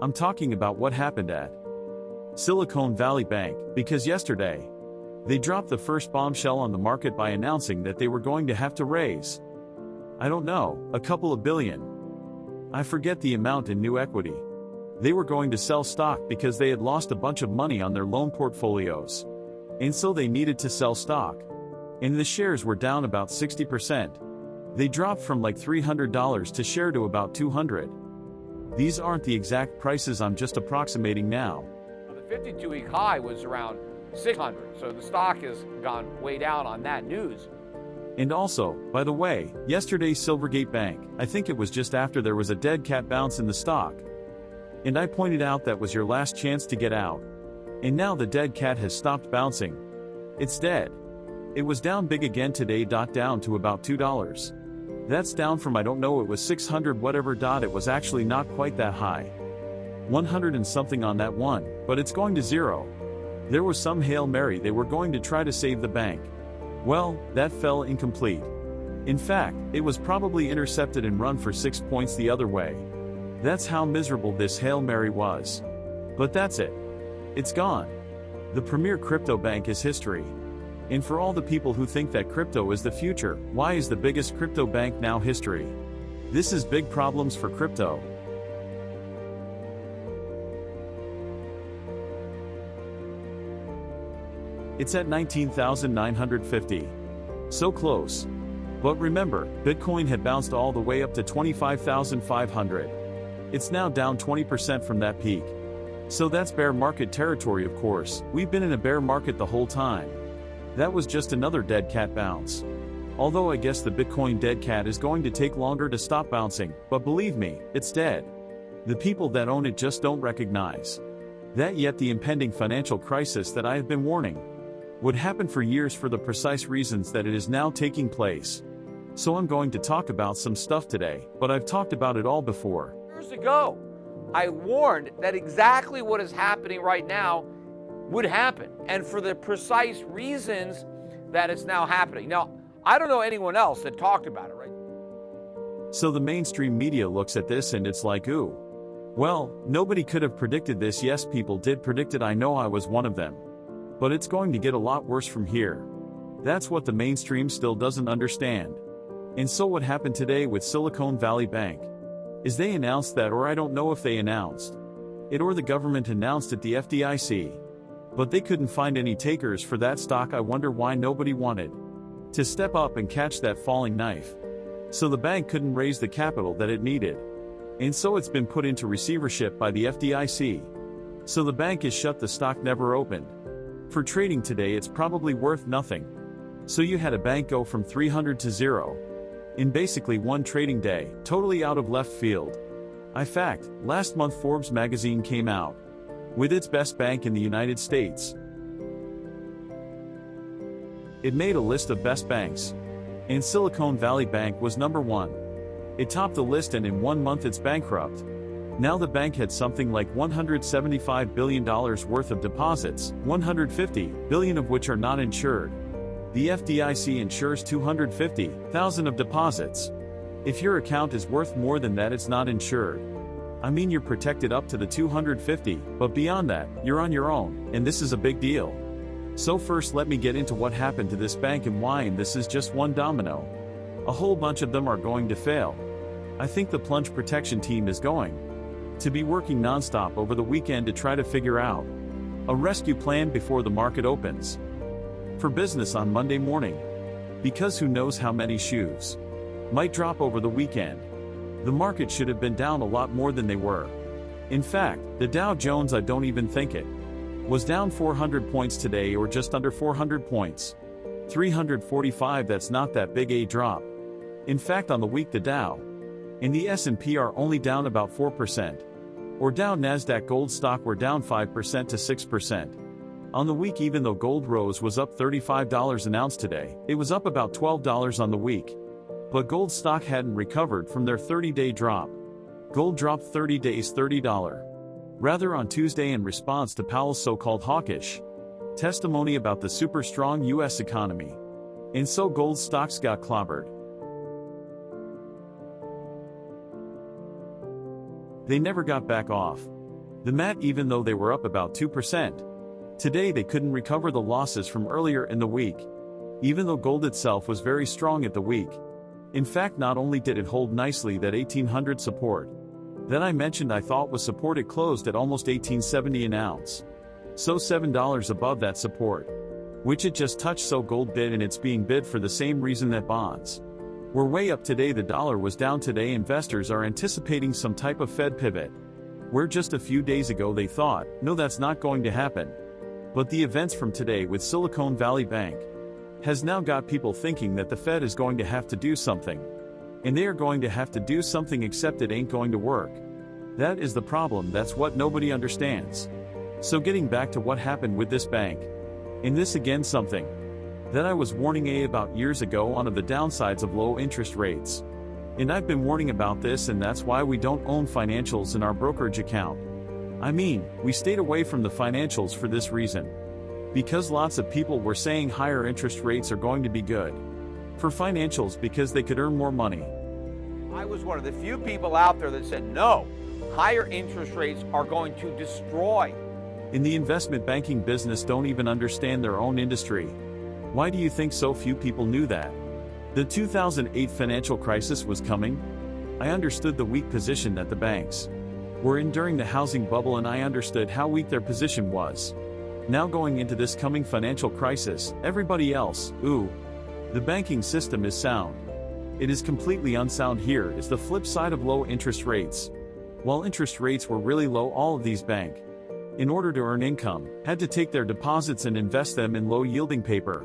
I'm talking about what happened at Silicon Valley Bank, because yesterday, they dropped the first bombshell on the market by announcing that they were going to have to raise, I don't know, a couple of billion. I forget the amount in new equity. They were going to sell stock because they had lost a bunch of money on their loan portfolios. And so they needed to sell stock. And the shares were down about 60%. They dropped from like $300 to share to about $200. These aren't the exact prices, I'm just approximating now. The 52-week high was around 600, so the stock has gone way down on that news. And also, by the way, yesterday's Silvergate Bank, I think it was just after there was a dead cat bounce in the stock. And I pointed out that was your last chance to get out. And now the dead cat has stopped bouncing. It's dead. It was down big again today, down to about $2. That's down from, I don't know, it was 600 whatever. It was actually not quite that high. 100 and something on that one, but it's going to zero. There was some Hail Mary they were going to try to save the bank. Well, that fell incomplete. In fact, it was probably intercepted and run for 6 points the other way. That's how miserable this Hail Mary was. But that's it. It's gone. The premier crypto bank is history. And for all the people who think that crypto is the future, why is the biggest crypto bank now history? This is big problems for crypto. It's at 19,950. So close. But remember, Bitcoin had bounced all the way up to 25,500. It's now down 20% from that peak. So that's bear market territory, of course. We've been in a bear market the whole time. That was just another dead cat bounce. Although I guess the Bitcoin dead cat is going to take longer to stop bouncing, but believe me, it's dead. The people that own it just don't recognize that yet the impending financial crisis that I have been warning would happen for years for the precise reasons that it is now taking place. So I'm going to talk about some stuff today, but I've talked about it all before. Years ago, I warned that exactly what is happening right now would happen, and for the precise reasons that it's now happening. Now, I don't know anyone else that talked about it, right? So the mainstream media looks at this and it's like, ooh. Well, nobody could have predicted this. Yes, people did predict it. I know I was one of them. But it's going to get a lot worse from here. That's what the mainstream still doesn't understand. And so what happened today with Silicon Valley Bank is they announced that, or I don't know if they announced it or the government announced it, the FDIC. But they couldn't find any takers for that stock. I wonder why nobody wanted to step up and catch that falling knife. So the bank couldn't raise the capital that it needed. And so it's been put into receivership by the FDIC. So the bank is shut, the stock never opened. For trading today, it's probably worth nothing. So you had a bank go from 300 to 0 in basically one trading day, totally out of left field. In fact, last month Forbes magazine came out with its best bank in the United States. It made a list of best banks, and Silicon Valley Bank was number one. It topped the list, and in 1 month it's bankrupt. Now the bank had something like $175 billion worth of deposits, $150 billion of which are not insured. The FDIC insures $250,000 of deposits. If your account is worth more than that, it's not insured. I mean, you're protected up to the $250, but beyond that, you're on your own, and this is a big deal. So first let me get into what happened to this bank and why, and this is just one domino. A whole bunch of them are going to fail. I think the plunge protection team is going to be working nonstop over the weekend to try to figure out a rescue plan before the market opens for business on Monday morning. Because who knows how many shoes might drop over the weekend. The market should have been down a lot more than they were. In fact, the Dow Jones, I don't even think it was down 400 points today, or just under 400 points. 345, that's not that big a drop. In fact, on the week the Dow and the S&P are only down about 4%. Or down. Nasdaq gold stock were down 5% to 6%. On the week, even though gold rose, was up $35 an ounce today, it was up about $12 on the week. But gold stock hadn't recovered from their 30-day drop. Gold dropped 30 days $30. Rather on Tuesday in response to Powell's so-called hawkish testimony about the super strong U.S. economy. And so gold stocks got clobbered. They never got back off. The MAT, even though they were up about 2%. Today they couldn't recover the losses from earlier in the week. Even though gold itself was very strong at the week. In fact, not only did it hold nicely that 1800 support that I mentioned I thought was support, it closed at almost 1870 an ounce. So $7 above that support, which it just touched. So gold bid, and it's being bid for the same reason that bonds were way up today. The dollar was down today. Investors are anticipating some type of Fed pivot, where just a few days ago they thought, no, that's not going to happen. But the events from today with Silicon Valley Bank has now got people thinking that the Fed is going to have to do something. And they are going to have to do something, except it ain't going to work. That is the problem. That's what nobody understands. So getting back to what happened with this bank. And this again something that I was warning about years ago on the downsides of low interest rates. And I've been warning about this, and that's why we don't own financials in our brokerage account. I mean, we stayed away from the financials for this reason. Because lots of people were saying higher interest rates are going to be good for financials because they could earn more money. I was one of the few people out there that said, no, higher interest rates are going to destroy. In the investment banking business, don't even understand their own industry. Why do you think so few people knew that? The 2008 financial crisis was coming. I understood the weak position that the banks were in during the housing bubble, and I understood how weak their position was. Now going into this coming financial crisis, everybody else, the banking system is sound. It is completely unsound. Here is the flip side of low interest rates. While interest rates were really low, all of these banks, in order to earn income, had to take their deposits and invest them in low-yielding paper.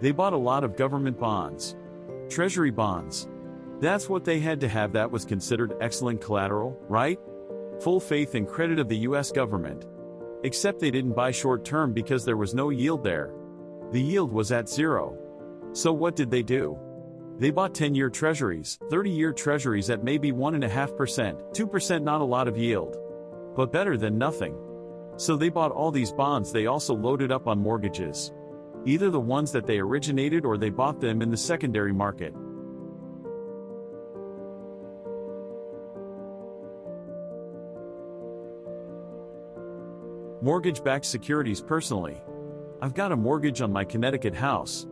They bought a lot of government bonds, treasury bonds. That's what they had to have. That was considered excellent collateral, right? Full faith and credit of the US government. Except they didn't buy short-term because there was no yield there. The yield was at zero. So what did they do? They bought 10-year treasuries, 30-year treasuries at maybe 1.5%, 2%, not a lot of yield, but better than nothing. So they bought all these bonds. They also loaded up on mortgages, either the ones that they originated or they bought them in the secondary market. Mortgage-backed securities. Personally, I've got a mortgage on my Connecticut house.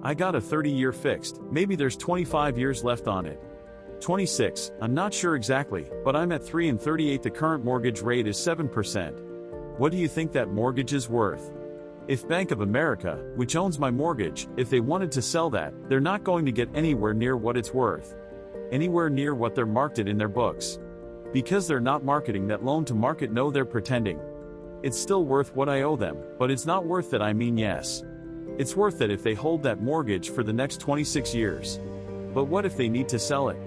I got a 30-year fixed, maybe there's 25 years left on it. 26, I'm not sure exactly, but I'm at 3.38. The current mortgage rate is 7%. What do you think that mortgage is worth? If Bank of America, which owns my mortgage, if they wanted to sell that, they're not going to get anywhere near what it's worth. Anywhere near what they're marked it in their books. Because they're not marketing that loan to market. No, they're pretending. It's still worth what I owe them, but it's not worth that. I mean, yes. It's worth that if they hold that mortgage for the next 26 years. But what if they need to sell it?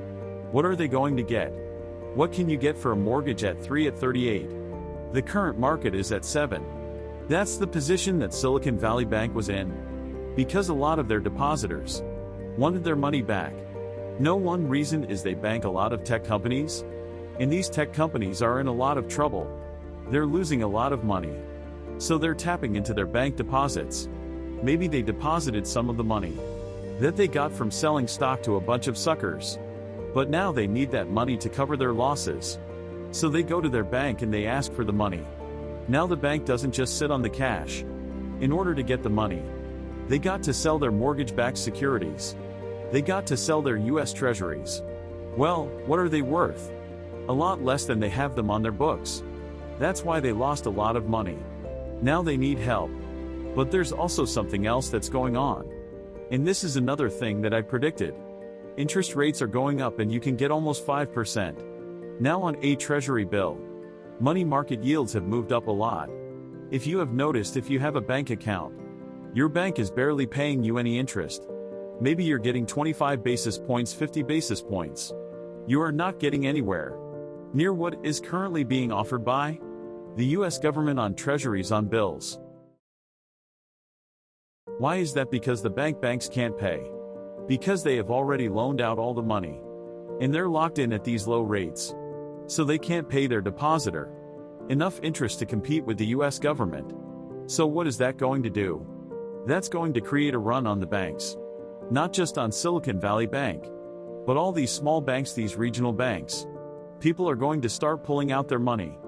What are they going to get? What can you get for a mortgage at 3.38? The current market is at 7. That's the position that Silicon Valley Bank was in. Because a lot of their depositors wanted their money back. No one reason is they bank a lot of tech companies. And these tech companies are in a lot of trouble. They're losing a lot of money. So they're tapping into their bank deposits. Maybe they deposited some of the money that they got from selling stock to a bunch of suckers. But now they need that money to cover their losses. So they go to their bank and they ask for the money. Now the bank doesn't just sit on the cash. In order to get the money, they got to sell their mortgage-backed securities. They got to sell their US treasuries. Well, what are they worth? A lot less than they have them on their books. That's why they lost a lot of money. Now they need help. But there's also something else that's going on. And this is another thing that I predicted. Interest rates are going up and you can get almost 5%. Now on a treasury bill. Money market yields have moved up a lot. If you have noticed, if you have a bank account, your bank is barely paying you any interest. Maybe you're getting 25 basis points, 50 basis points. You are not getting anywhere near what is currently being offered by the US government on treasuries on bills. Why is that? Because the banks can't pay. Because they have already loaned out all the money. And they're locked in at these low rates. So they can't pay their depositor enough interest to compete with the US government. So what is that going to do? That's going to create a run on the banks. Not just on Silicon Valley Bank, but all these small banks, these regional banks. People are going to start pulling out their money.